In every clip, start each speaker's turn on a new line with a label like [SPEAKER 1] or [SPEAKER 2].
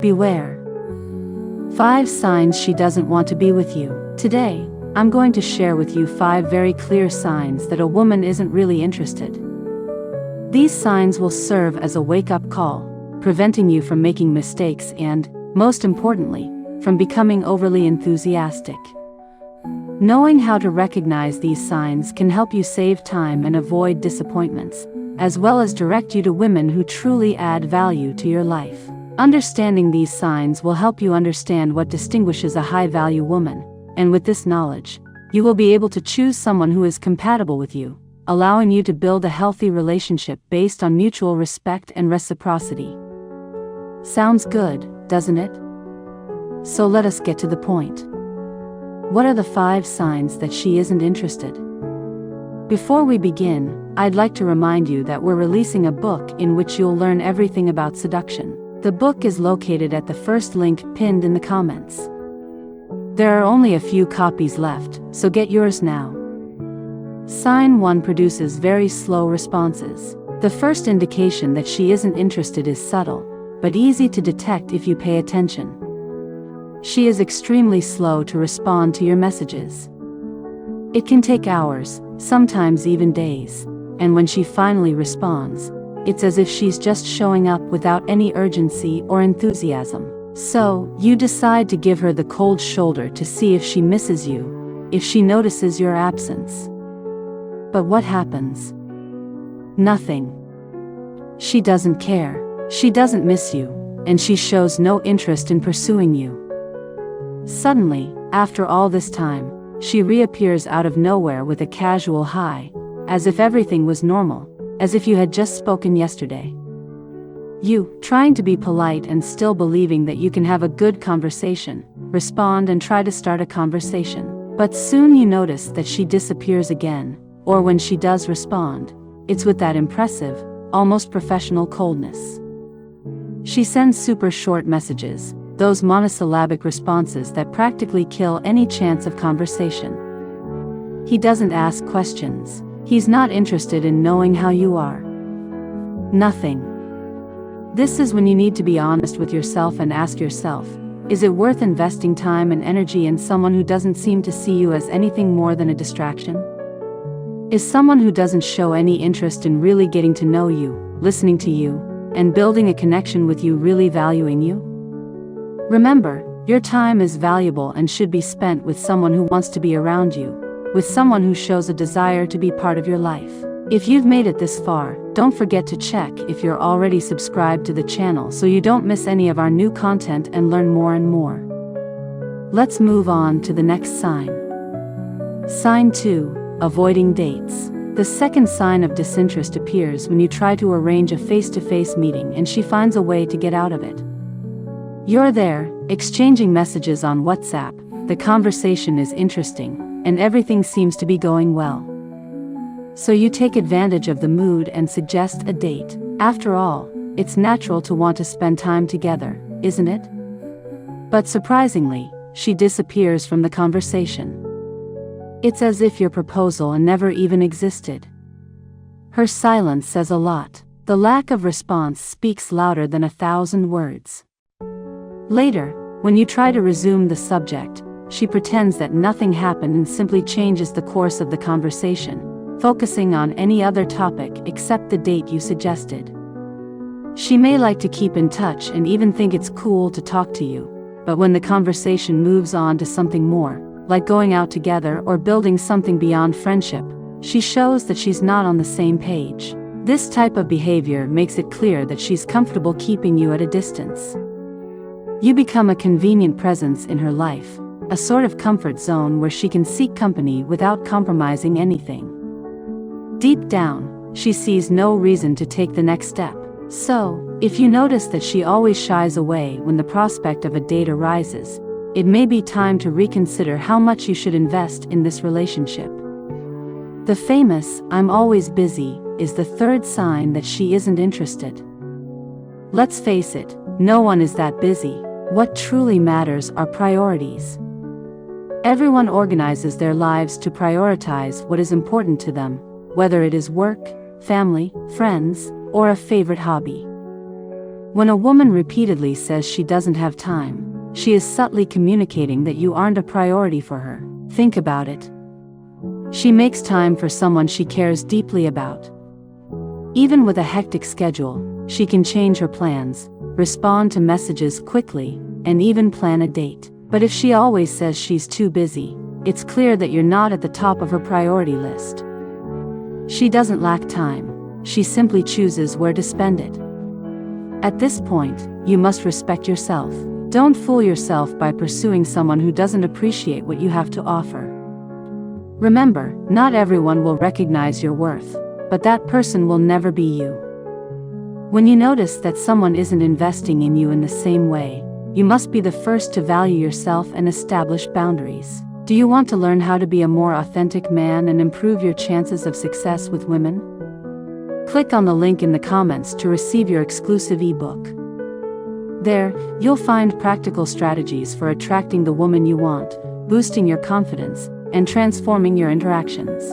[SPEAKER 1] Beware. 5 signs she doesn't want to be with you. Today, I'm going to share with you 5 very clear signs that a woman isn't really interested. These signs will serve as a wake-up call, preventing you from making mistakes and, most importantly, from becoming overly enthusiastic. Knowing how to recognize these signs can help you save time and avoid disappointments, as well as direct you to women who truly add value to your life. Understanding these signs will help you understand what distinguishes a high-value woman, and with this knowledge, you will be able to choose someone who is compatible with you, allowing you to build a healthy relationship based on mutual respect and reciprocity. Sounds good, doesn't it? So let us get to the point. What are the 5 signs that she isn't interested? Before we begin, I'd like to remind you that we're releasing a book in which you'll learn everything about seduction. The book is located at the first link pinned in the comments. There are only a few copies left, so get yours now. Sign 1 produces very slow responses. The first indication that she isn't interested is subtle, but easy to detect if you pay attention. She is extremely slow to respond to your messages. It can take hours, sometimes even days, and when she finally responds, it's as if she's just showing up without any urgency or enthusiasm. So, you decide to give her the cold shoulder to see if she misses you, if she notices your absence. But what happens? Nothing. She doesn't care, she doesn't miss you, and she shows no interest in pursuing you. Suddenly, after all this time, she reappears out of nowhere with a casual hi, as if everything was normal, as if you had just spoken yesterday. You, trying to be polite and still believing that you can have a good conversation, respond and try to start a conversation. But soon you notice that she disappears again, or when she does respond, it's with that impressive, almost professional coldness. She sends super short messages, those monosyllabic responses that practically kill any chance of conversation. He doesn't ask questions. He's not interested in knowing how you are. Nothing. This is when you need to be honest with yourself and ask yourself, is it worth investing time and energy in someone who doesn't seem to see you as anything more than a distraction? Is someone who doesn't show any interest in really getting to know you, listening to you, and building a connection with you really valuing you? Remember, your time is valuable and should be spent with someone who wants to be around you, with someone who shows a desire to be part of your life. If you've made it this far, don't forget to check if you're already subscribed to the channel so you don't miss any of our new content and learn more and more. Let's move on to the next sign. Sign 2, avoiding dates. The second sign of disinterest appears when you try to arrange a face-to-face meeting and she finds a way to get out of it. You're there, exchanging messages on WhatsApp, the conversation is interesting, and everything seems to be going well. So you take advantage of the mood and suggest a date. After all, it's natural to want to spend time together, isn't it? But surprisingly, she disappears from the conversation. It's as if your proposal never even existed. Her silence says a lot. The lack of response speaks louder than 1,000 words. Later, when you try to resume the subject, she pretends that nothing happened and simply changes the course of the conversation, focusing on any other topic except the date you suggested. She may like to keep in touch and even think it's cool to talk to you, but when the conversation moves on to something more, like going out together or building something beyond friendship, she shows that she's not on the same page. This type of behavior makes it clear that she's comfortable keeping you at a distance. You become a convenient presence in her life, a sort of comfort zone where she can seek company without compromising anything. Deep down, she sees no reason to take the next step. So, if you notice that she always shies away when the prospect of a date arises, it may be time to reconsider how much you should invest in this relationship. The famous, "I'm always busy," is the third sign that she isn't interested. Let's face it, no one is that busy. What truly matters are priorities. Everyone organizes their lives to prioritize what is important to them, whether it is work, family, friends, or a favorite hobby. When a woman repeatedly says she doesn't have time, she is subtly communicating that you aren't a priority for her. Think about it. She makes time for someone she cares deeply about. Even with a hectic schedule, she can change her plans, respond to messages quickly, and even plan a date. But if she always says she's too busy, it's clear that you're not at the top of her priority list. She doesn't lack time, she simply chooses where to spend it. At this point, you must respect yourself. Don't fool yourself by pursuing someone who doesn't appreciate what you have to offer. Remember, not everyone will recognize your worth, but that person will never be you. When you notice that someone isn't investing in you in the same way, you must be the first to value yourself and establish boundaries. Do you want to learn how to be a more authentic man and improve your chances of success with women? Click on the link in the comments to receive your exclusive ebook. There, you'll find practical strategies for attracting the woman you want, boosting your confidence, and transforming your interactions.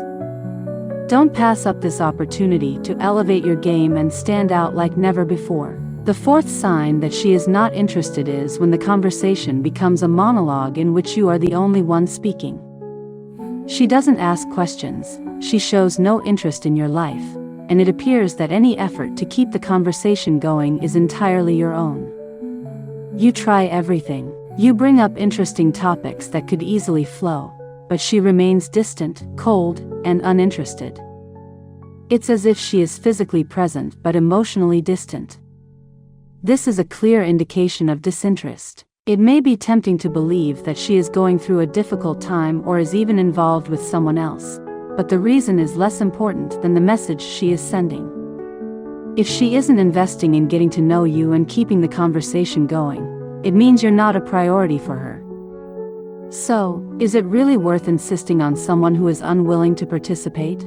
[SPEAKER 1] Don't pass up this opportunity to elevate your game and stand out like never before. The fourth sign that she is not interested is when the conversation becomes a monologue in which you are the only one speaking. She doesn't ask questions, she shows no interest in your life, and it appears that any effort to keep the conversation going is entirely your own. You try everything. You bring up interesting topics that could easily flow, but she remains distant, cold, and uninterested. It's as if she is physically present but emotionally distant. This is a clear indication of disinterest. It may be tempting to believe that she is going through a difficult time or is even involved with someone else, but the reason is less important than the message she is sending. If she isn't investing in getting to know you and keeping the conversation going, it means you're not a priority for her. So, is it really worth insisting on someone who is unwilling to participate?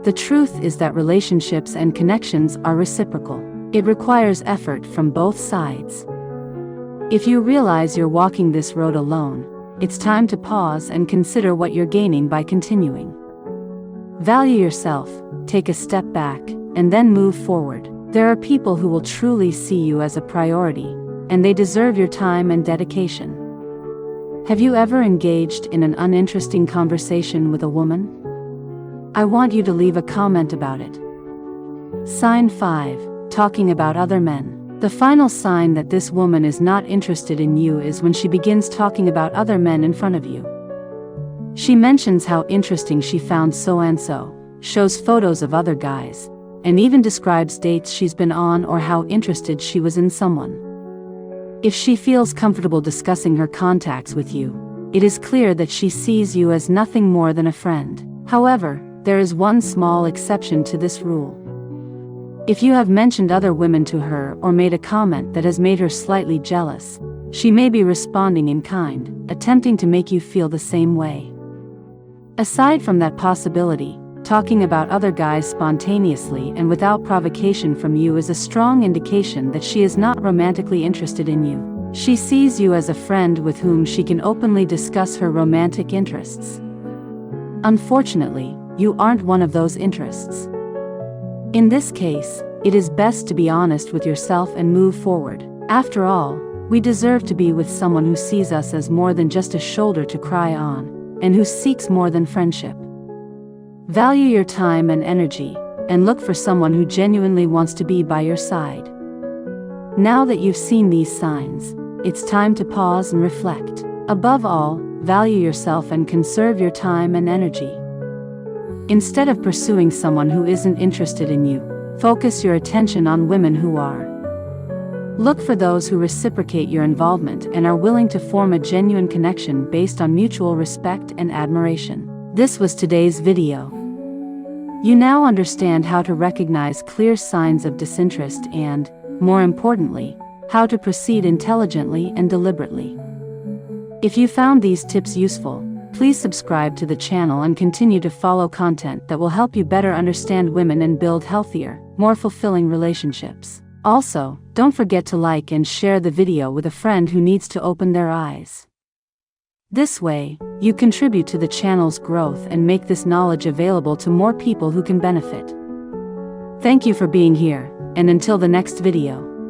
[SPEAKER 1] The truth is that relationships and connections are reciprocal. It requires effort from both sides. If you realize you're walking this road alone, it's time to pause and consider what you're gaining by continuing. Value yourself, take a step back, and then move forward. There are people who will truly see you as a priority, and they deserve your time and dedication. Have you ever engaged in an uninteresting conversation with a woman? I want you to leave a comment about it. Sign 5. Talking about other men. The final sign that this woman is not interested in you is when she begins talking about other men in front of you. She mentions how interesting she found so-and-so, shows photos of other guys, and even describes dates she's been on or how interested she was in someone. If she feels comfortable discussing her contacts with you, it is clear that she sees you as nothing more than a friend. However, there is one small exception to this rule. If you have mentioned other women to her or made a comment that has made her slightly jealous, she may be responding in kind, attempting to make you feel the same way. Aside from that possibility, talking about other guys spontaneously and without provocation from you is a strong indication that she is not romantically interested in you. She sees you as a friend with whom she can openly discuss her romantic interests. Unfortunately, you aren't one of those interests. In this case, it is best to be honest with yourself and move forward. After all, we deserve to be with someone who sees us as more than just a shoulder to cry on, and who seeks more than friendship. Value your time and energy, and look for someone who genuinely wants to be by your side. Now that you've seen these signs, it's time to pause and reflect. Above all, value yourself and conserve your time and energy. Instead of pursuing someone who isn't interested in you, focus your attention on women who are. Look for those who reciprocate your involvement and are willing to form a genuine connection based on mutual respect and admiration. This was today's video. You now understand how to recognize clear signs of disinterest and, more importantly, how to proceed intelligently and deliberately. If you found these tips useful, please subscribe to the channel and continue to follow content that will help you better understand women and build healthier, more fulfilling relationships. Also, don't forget to like and share the video with a friend who needs to open their eyes. This way, you contribute to the channel's growth and make this knowledge available to more people who can benefit. Thank you for being here, and until the next video.